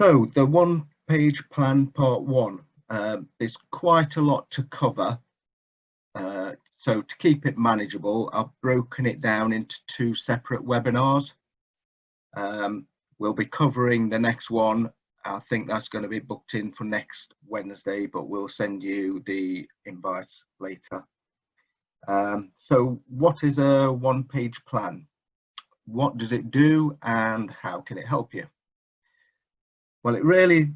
So the one-page plan part one, there's quite a lot to cover. So to keep it manageable, I've broken it down into two separate webinars. We'll be covering the next one. I think that's going to be booked in for next Wednesday, but we'll send you the invites later. So what is a one-page plan? What does it do and how can it help you? Well, it really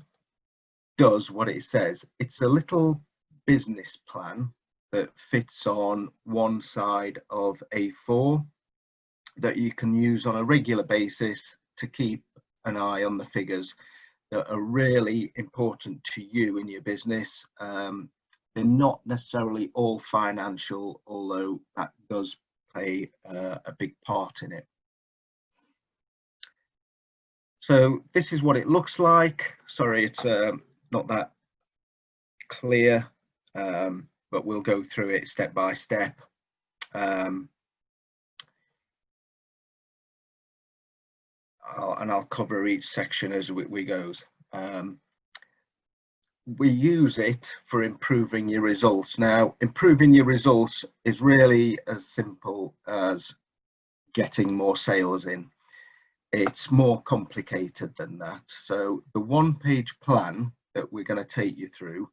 does what it says. It's a little business plan that fits on one side of A4 that you can use on a regular basis to keep an eye on the figures that are really important to you in your business. They're not necessarily all financial, although that does play a big part in it. So this is what it looks like. Sorry, it's not that clear, but we'll go through it step by step. And I'll cover each section as we go. We use it for improving your results. Now, improving your results is really as simple as getting more sales in. It's more complicated than that. So the one-page plan that we're going to take you through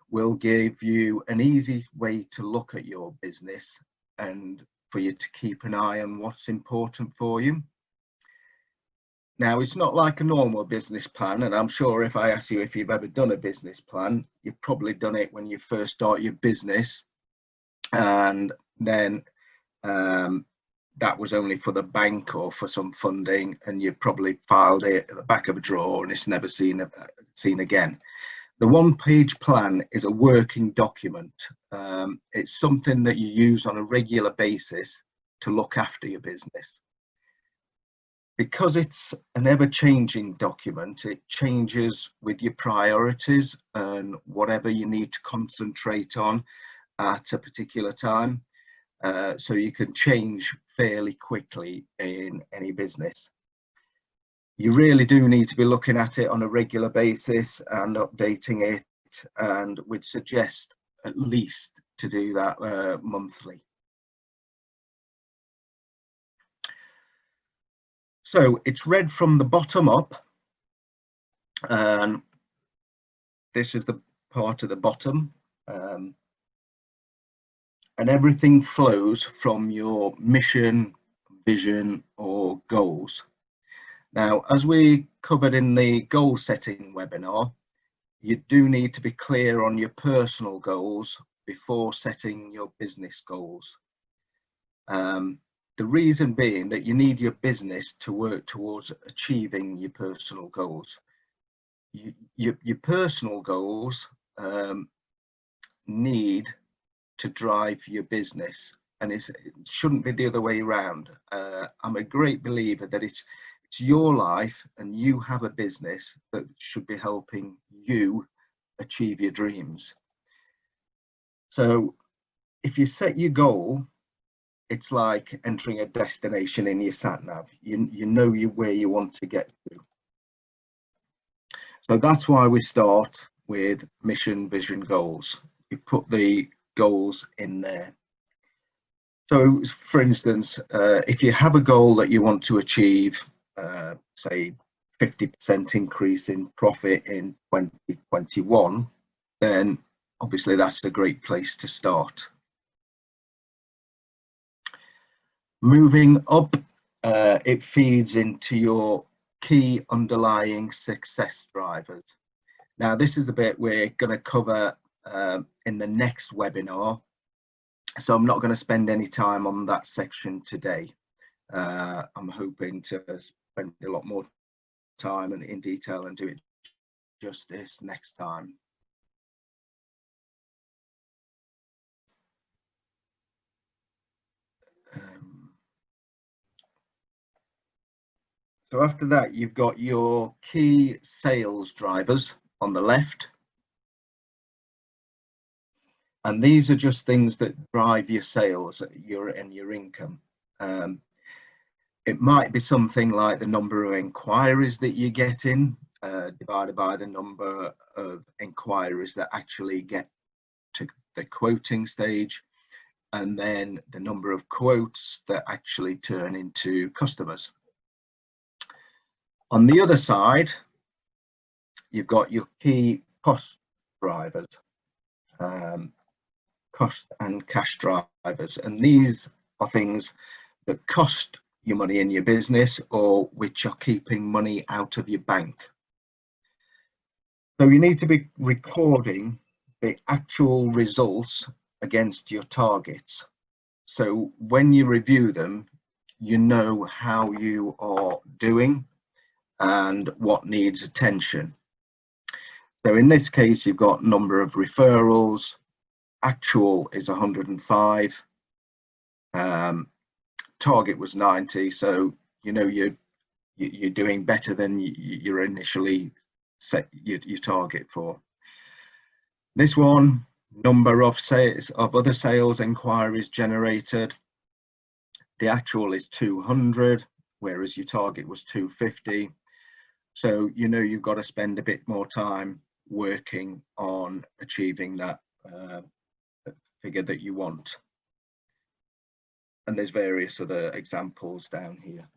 will give you an easy way to look at your business and for you to keep an eye on what's important for you. Now, it's not like a normal business plan, and I'm sure if I ask you if you've ever done a business plan, you've probably done it when you first start your business, and then that was only for the bank or for some funding, and you probably filed it at the back of a drawer and it's never seen again. The one-page plan is a working document. It's something that you use on a regular basis to look after your business. Because it's an ever-changing document, it changes with your priorities and whatever you need to concentrate on at a particular time. So you can change fairly quickly in any business. You really do need to be looking at it on a regular basis and updating it, and we'd suggest at least to do that monthly. So it's read from the bottom up, and this is the part at the bottom, and everything flows from your mission, vision, or goals. Now, as we covered in the goal setting webinar, you do need to be clear on your personal goals before setting your business goals. The reason being that you need your business to work towards achieving your personal goals. Your personal goals need to drive your business, and it shouldn't be the other way around. I'm a great believer that it's your life and you have a business that should be helping you achieve your dreams. So if you set your goal, it's like entering a destination in your sat nav. You know where you want to get to. So that's why we start with mission, vision, goals. You put the goals in there. So for instance, if you have a goal that you want to achieve, say 50% increase in profit in 2021, then obviously that's a great place to start. Moving up, it feeds into your key underlying success drivers. Now, this is a bit we're going to cover in the next webinar, so I'm not going to spend any time on that section today. I'm hoping to spend a lot more time and in detail and do it justice next time. So after that, you've got your key sales drivers on the left. And these are just things that drive your sales and your income. It might be something like the number of inquiries that you're getting, divided by the number of inquiries that actually get to the quoting stage, and then the number of quotes that actually turn into customers. On the other side, you've got your key cost drivers, cost and cash drivers, and these are things that cost you money in your business or which are keeping money out of your bank. So you need to be recording the actual results against your targets. So when you review them, you know how you are doing and what needs attention. So in this case, you've got number of referrals, actual is 105, target was 90, so you know you're doing better than you're initially set your target for. This one, number of sales of other sales inquiries generated, the actual is 200, whereas your target was 250. So you know you've got to spend a bit more time working on achieving that figure that you want. And there's various other examples down here.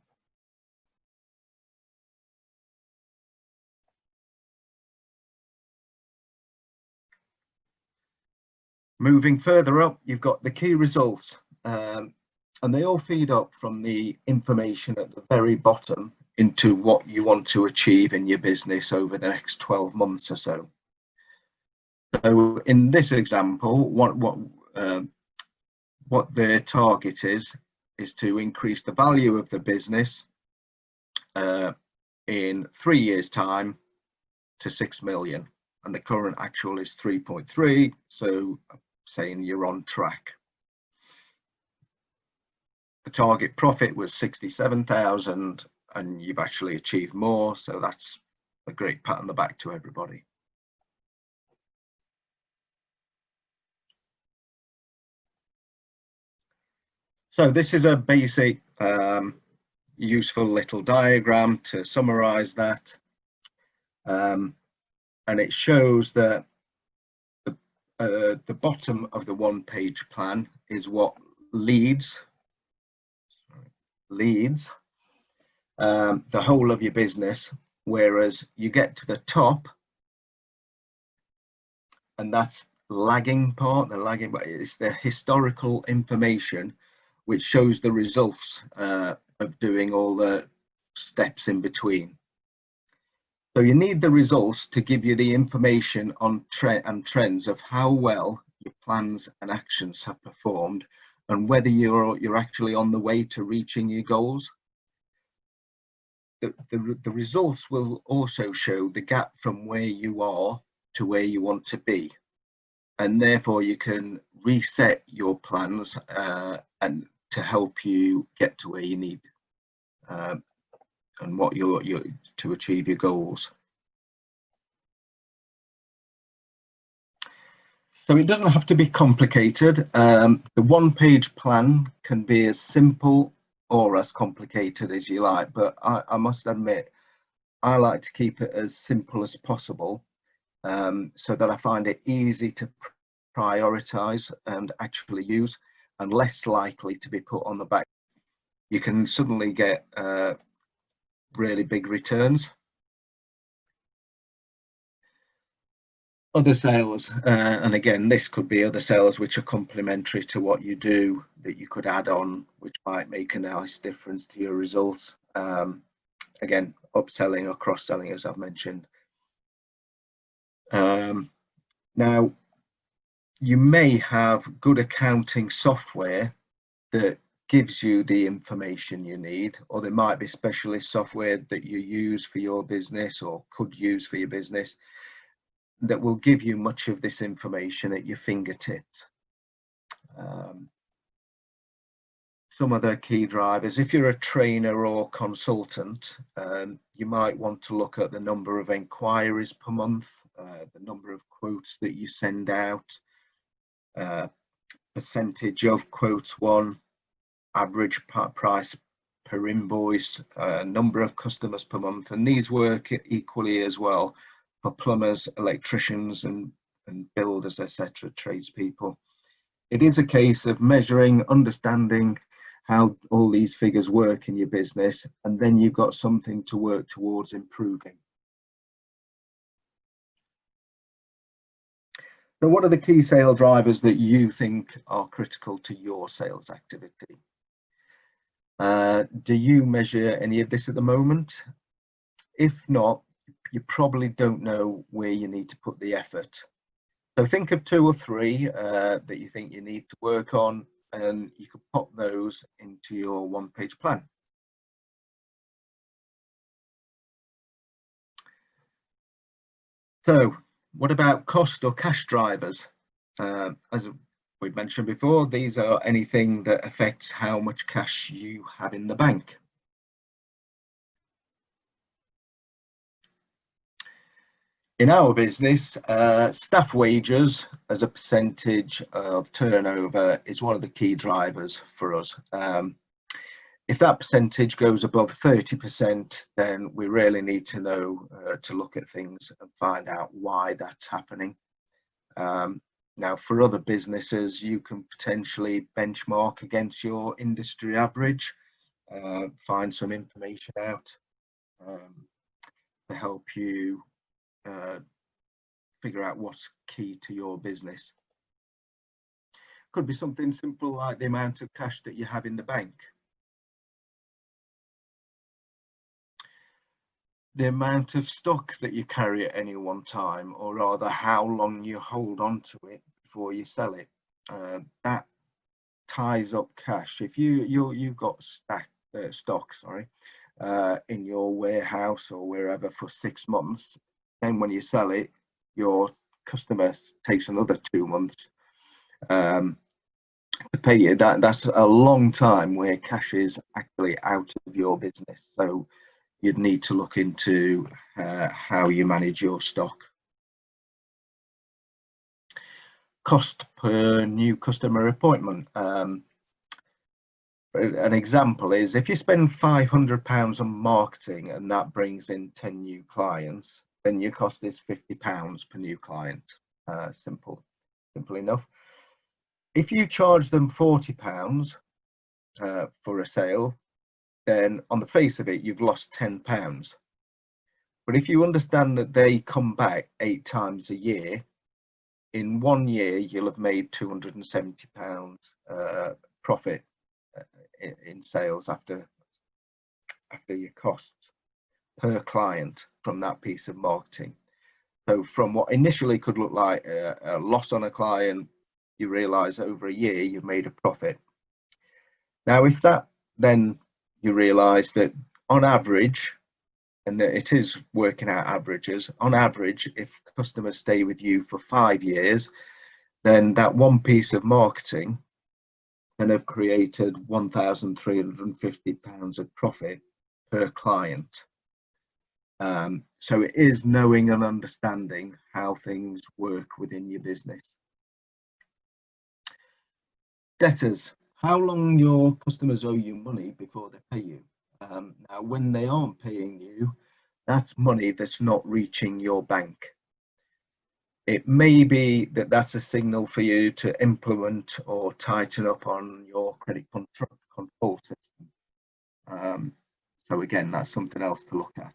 Moving further up, you've got the key results, and they all feed up from the information at the very bottom into what you want to achieve in your business over the next 12 months or so. So in this example, what their target is to increase the value of the business in 3 years' time to 6 million, and the current actual is 3.3, so saying you're on track. The target profit was 67,000 and you've actually achieved more, so that's a great pat on the back to everybody. So this is a basic useful little diagram to summarize that, and it shows that the bottom of the one-page plan is what leads the whole of your business, whereas you get to the top and that's lagging part. The lagging part is the historical information which shows the results of doing all the steps in between. So you need the results to give you the information on trends of how well your plans and actions have performed and whether you're actually on the way to reaching your goals. The results will also show the gap from where you are to where you want to be, and therefore you can reset your plans and to help you get to where you need and what you're to achieve your goals. So it doesn't have to be complicated. The one-page plan can be as simple or as complicated as you like, but I must admit I like to keep it as simple as possible, so that I find it easy to prioritize and actually use, and less likely to be put on the back. You can suddenly get really big returns. Other sales, and again, this could be other sales which are complementary to what you do that you could add on, which might make a nice difference to your results. Again, upselling or cross-selling, as I've mentioned. Now, you may have good accounting software that gives you the information you need, or there might be specialist software that you use for your business or could use for your business that will give you much of this information at your fingertips. Some of the key drivers, if you're a trainer or consultant, you might want to look at the number of inquiries per month, the number of quotes that you send out, percentage of quotes won, average price per invoice, number of customers per month, and these work equally as well for plumbers, electricians, and builders, etc., tradespeople. It is a case of measuring, understanding how all these figures work in your business, and then you've got something to work towards improving. So what are the key sale drivers that you think are critical to your sales activity? Do you measure any of this at the moment? If not, you probably don't know where you need to put the effort. So think of 2 or 3 that you think you need to work on, and you can pop those into your one-page plan. So what about cost or cash drivers? As we've mentioned before, these are anything that affects how much cash you have in the bank. In our business, staff wages as a percentage of turnover is one of the key drivers for us. If that percentage goes above 30%, then we really need to know to look at things and find out why that's happening. Now, for other businesses, you can potentially benchmark against your industry average, find some information out to help you figure out what's key to your business. Could be something simple like the amount of cash that you have in the bank, the amount of stock that you carry at any one time, or rather how long you hold on to it before you sell it. That ties up cash. If you've got stock in your warehouse or wherever for 6 months, then when you sell it, your customer takes another 2 months to pay you. That's a long time where cash is actually out of your business. So you'd need to look into how you manage your stock. Cost per new customer appointment. An example is if you spend £500 on marketing and that brings in 10 new clients, then your cost is £50 per new client. Simple enough. If you charge them £40 for a sale, then on the face of it, you've lost £10. But if you understand that they come back 8 times a year, in 1 year, you'll have made £270 profit in sales after your costs per client from that piece of marketing. So from what initially could look like a loss on a client, you realize over a year you've made a profit. Now, if that then you realize that on average, and that it is working out averages, on average, if customers stay with you for 5 years, then that one piece of marketing can have created £1,350 of profit per client. So it is knowing and understanding how things work within your business. Debtors. How long your customers owe you money before they pay you. Now, when they aren't paying you, that's money that's not reaching your bank. It may be that that's a signal for you to implement or tighten up on your credit control system. So again, that's something else to look at.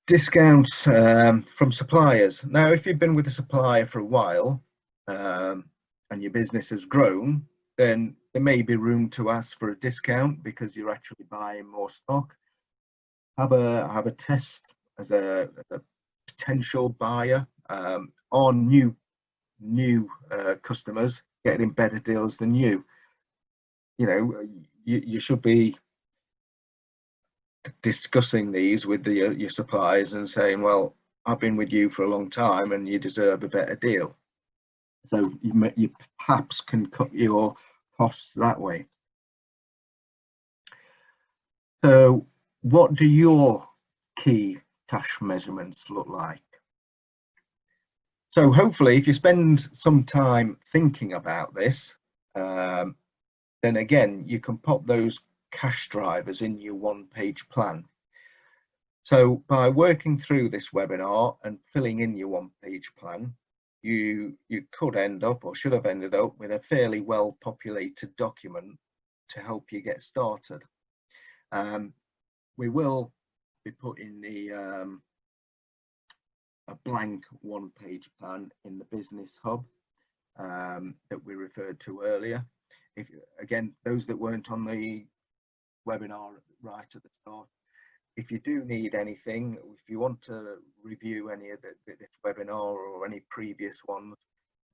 Discounts from suppliers. Now, if you've been with a supplier for a while and your business has grown, then there may be room to ask for a discount because you're actually buying more stock. Have a test as a potential buyer on new customers getting better deals than you. You know, you should be discussing these with your suppliers and saying, well, I've been with you for a long time and you deserve a better deal. So you perhaps can cut your costs that way. So what do your key cash measurements look like? So hopefully if you spend some time thinking about this, then again, you can pop those cash drivers in your one-page plan. So by working through this webinar and filling in your one-page plan, you could end up, or should have ended up, with a fairly well-populated document to help you get started. We will be putting a blank one-page plan in the Business Hub that we referred to earlier. If again, those that weren't on the webinar right at the start, if you do need anything, if you want to review any of this webinar or any previous ones,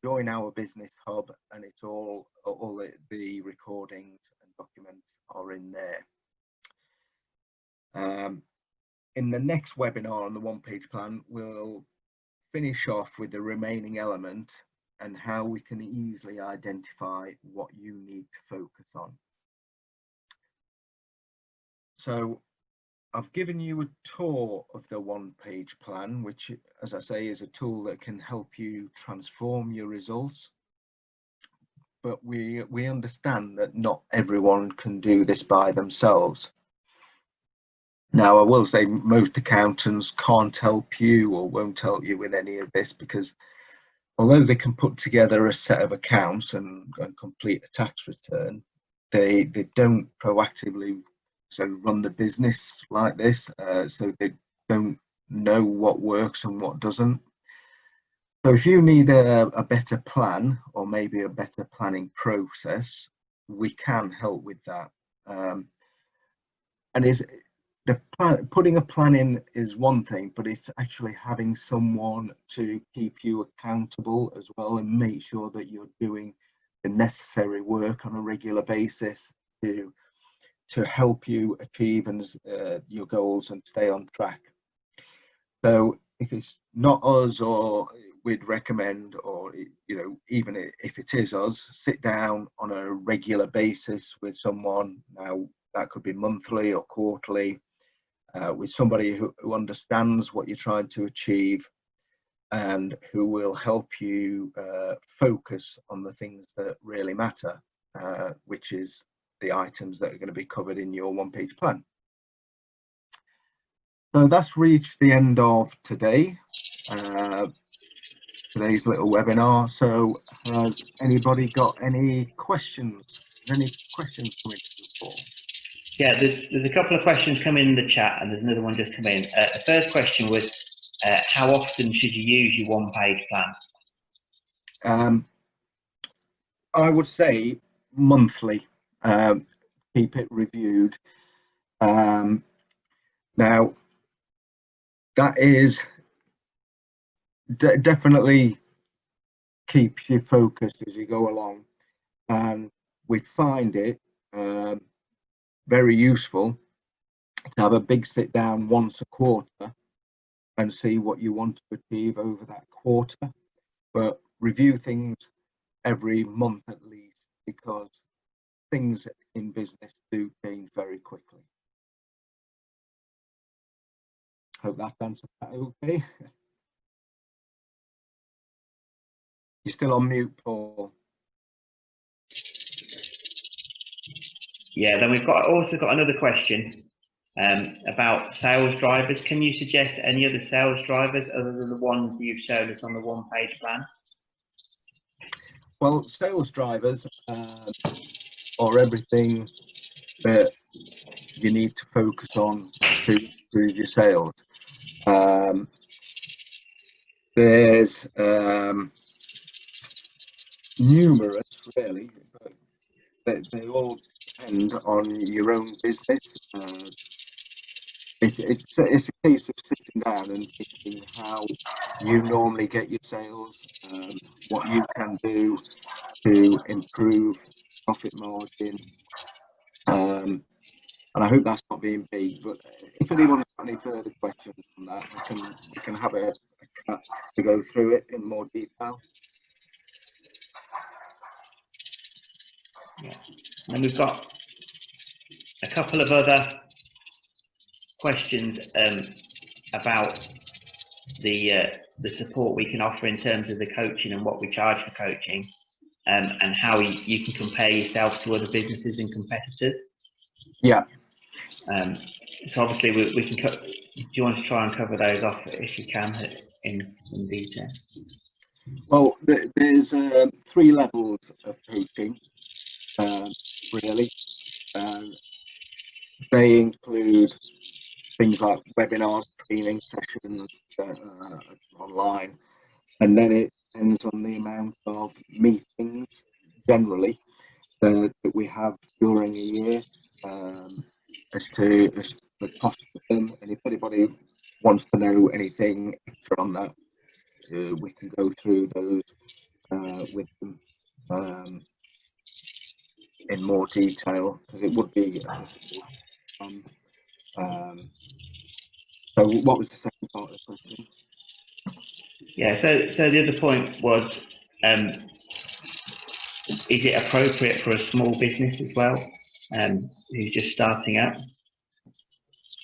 join our Business Hub, and it's all the recordings and documents are in there. In the next webinar on the one-page plan, we'll finish off with the remaining element and how we can easily identify what you need to focus on. So I've given you a tour of the one-page plan, which, as I say, is a tool that can help you transform your results. But we understand that not everyone can do this by themselves. Now, I will say most accountants can't help you or won't help you with any of this, because although they can put together a set of accounts and complete a tax return, they don't proactively run the business like this, so they don't know what works and what doesn't. So if you need a better plan, or maybe a better planning process, we can help with that. And putting a plan in is one thing, but it's actually having someone to keep you accountable as well, and make sure that you're doing the necessary work on a regular basis to help you achieve your goals and stay on track. So if it's not us, or we'd recommend, or even if it is us, sit down on a regular basis with someone. Now that could be monthly or quarterly, with somebody who understands what you're trying to achieve and who will help you focus on the things that really matter, which is the items that are going to be covered in your one-page plan. So that's reached the end of today's little webinar. So has anybody got any questions? Any questions coming through? Yeah, there's a couple of questions coming in the chat, and there's another one just come in. The first question was, how often should you use your one-page plan? I would say monthly. Keep it reviewed. Now, that is definitely keeps you focused as you go along, and we find it very useful to have a big sit down once a quarter and see what you want to achieve over that quarter, but review things every month at least, because things in business do change very quickly. Hope that answered that okay. You're still on mute, Paul. Yeah, then we've also got another question about sales drivers. Can you suggest any other sales drivers other than the ones that you've shown us on the one-page plan? Well, sales drivers are everything that you need to focus on to improve your sales. There's numerous, really, but they all depend on your own business. It's a case of sitting down and thinking how you normally get your sales, what you can do to improve profit margin. And I hope that's not being big, but if anyone's got any further questions on that, we can have a chat to go through it in more detail. Yeah, and we've got a couple of other questions about the support we can offer in terms of the coaching and what we charge for coaching. and how you can compare yourself to other businesses and competitors. Yeah. So obviously we can do you want to try and cover those off if you can in some detail? Well, there's 3 levels of coaching, really. They include things like webinars, training sessions online, and then it depends on the amount of meetings generally that we have during a year, as to the cost of them. And if anybody wants to know anything extra on that, we can go through those with them in more detail, because it would be so what was the second part of the question? Yeah, so the other point was, is it appropriate for a small business as well, who's just starting out?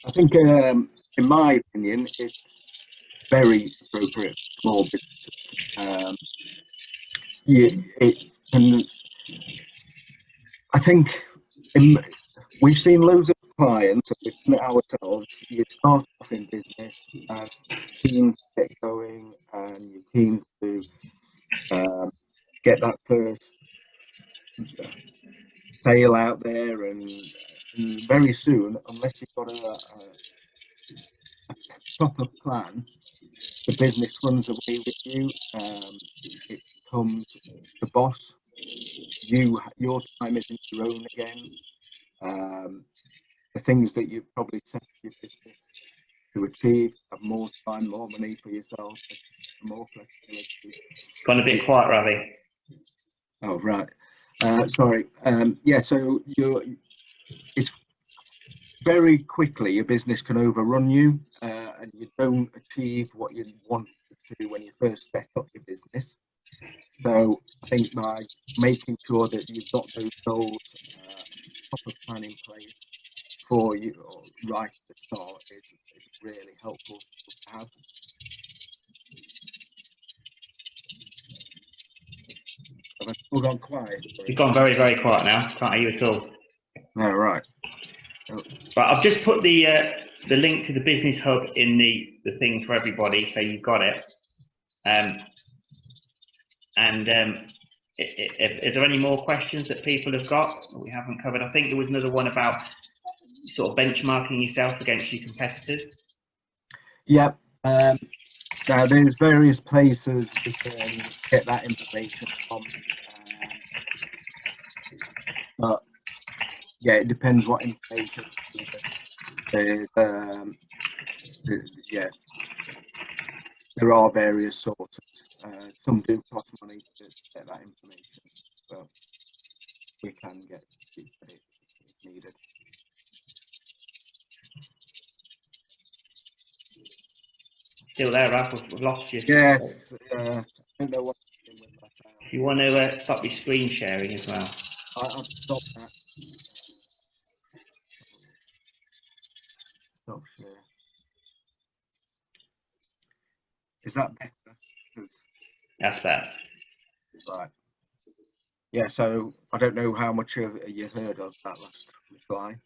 I think, in my opinion, it's very appropriate for small businesses. I think we've seen loads of clients, and we've done it ourselves. You start off in business and you're keen to get going, and you're keen to get that first sale out there, and very soon, unless you've got a proper plan, the business runs away with you. It becomes the boss. Your time isn't your own again. The things that you've probably set your business to achieve, have more time, more money for yourself, more flexibility. Gone a bit quiet, Ravi. Oh, right. Sorry. Yeah, so it's very quickly your business can overrun you, and you don't achieve what you want to do when you first set up your business. So I think by making sure that you've got those goals, proper plan in place for you right at the start is really helpful to have. Have I still gone quiet? You've gone very, very quiet now. Can't hear you at all. Oh, right. Oh. Right, I've just put the link to the Business Hub in the thing for everybody, so you've got it. Is there any more questions that people have got that we haven't covered? I think there was another one about sort of benchmarking yourself against your competitors. Yeah. Now there's various places we can get that information from, but yeah, it depends what information. There's yeah, there are various sources. Some do cost money to get that information, but we can get it if needed. Still there, Ralph? We've lost you. Yes. I don't know what to do with that. If you want to stop your screen sharing as well. I've stopped that. Stop share. Is that better? That's better. Right. Yeah, so I don't know how much you heard of that last reply.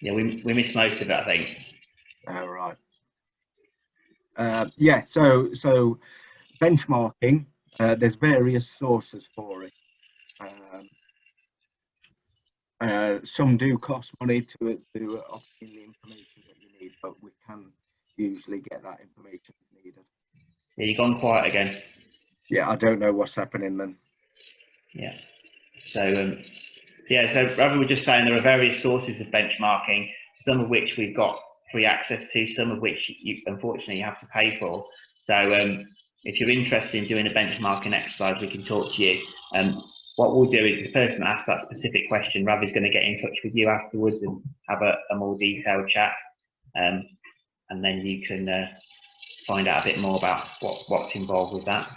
Yeah, we missed most of it, I think. Right. Yeah, so benchmarking, there's various sources for it. Some do cost money to obtain the information that you need, but we can usually get that information if needed. Yeah, you've gone quiet again. Yeah, I don't know what's happening then. Yeah. So yeah, so Ravi was just saying there are various sources of benchmarking, some of which we've got free access to, some of which you unfortunately have to pay for. So if you're interested in doing a benchmarking exercise, we can talk to you. What we'll do is the person that asked that specific question, Ravi's going to get in touch with you afterwards and have a more detailed chat, and then you can find out a bit more about what's involved with that.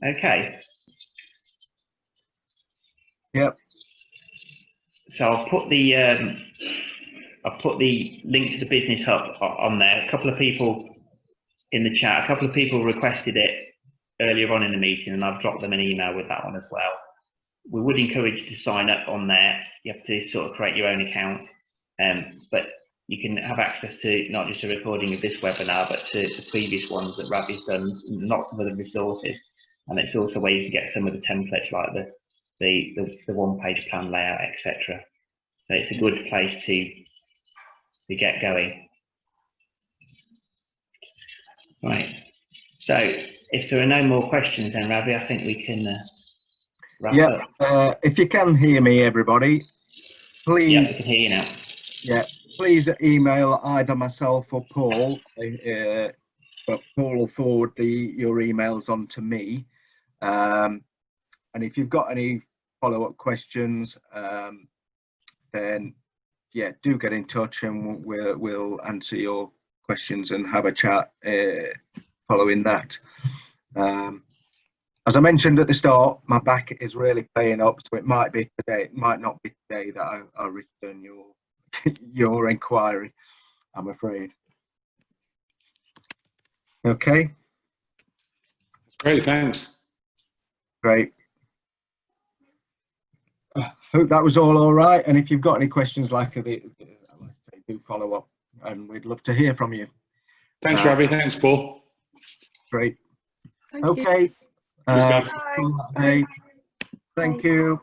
Okay. Yep. So I'll put the link to the Business Hub on there. A couple of people in the chat, a couple of people requested it earlier on in the meeting, and I've dropped them an email with that one as well. we would encourage you to sign up on there. You have to sort of create your own account, but you can have access to not just a recording of this webinar, but to the previous ones that Ravi's done, and lots of other resources. And it's also where you can get some of the templates like the one-page plan layout, etc. So it's a good place to get going. Right. So if there are no more questions, then Ravi, I think we can wrap up. If you can hear me, everybody, please. Yeah, we can hear you now. Yeah, please email either myself or Paul. But Paul will forward your emails on to me. And if you've got any follow-up questions, then yeah, do get in touch, and we'll answer your questions and have a chat following that. As I mentioned at the start, my back is really playing up, so it might be today, it might not be today that I'll return your inquiry, I'm afraid. Okay. Great, thanks. Great. I hope that was all right. And if you've got any questions, like I say, do follow up, and we'd love to hear from you. Thanks, Ravi. Thanks, Paul. Great. Thank Okay. you. Bye. Thank you.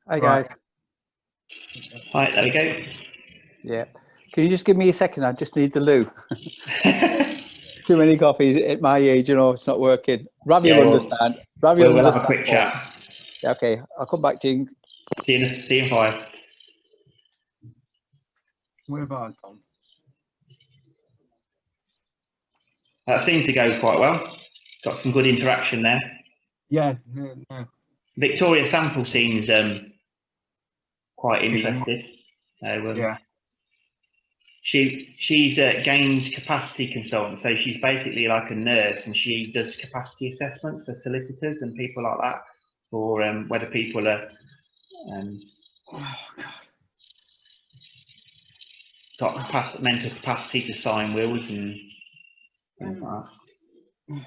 Hi guys. Right, there we go. Yeah. Can you just give me a second? I just need the loo. Too many coffees at my age, you know, it's not working. Ravi will understand. Ravi will We'll have understand. a quick chat. Yeah, okay, I'll come back to you. See you in 5. Where have I gone? That seemed to go quite well. Got some good interaction there. Yeah. No. Victoria Sample seems quite interested. So, Yeah. She's a gains capacity consultant, so she's basically like a nurse, and she does capacity assessments for solicitors and people like that, for whether people are got mental capacity to sign wills and things like that.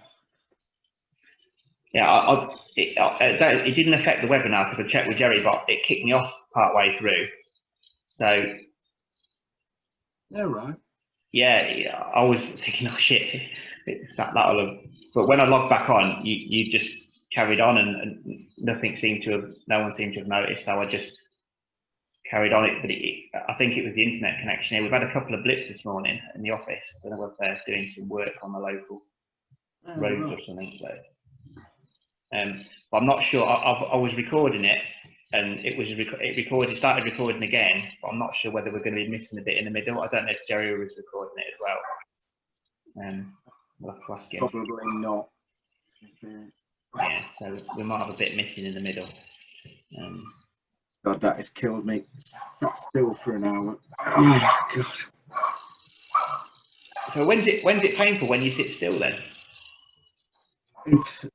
Yeah, it didn't affect the webinar because I checked with Jerry, but it kicked me off part way through. So. Yeah, right. Yeah, I was thinking, oh shit, that'll have. But when I logged back on, you just carried on, and no one seemed to have noticed. So I just carried on it. But I think it was the internet connection here. We've had a couple of blips this morning in the office. I don't know whether they're doing some work on the local roads or something. So, but I'm not sure. I was recording it, and it started recording again, but I'm not sure whether we're going to be missing a bit in the middle. I don't know if Jerry was recording it as well. We'll have to ask him. Probably not. Yeah, so we might have a bit missing in the middle. God, that has killed me. Sit still for an hour. Oh, God. So when's it painful when you sit still then? It's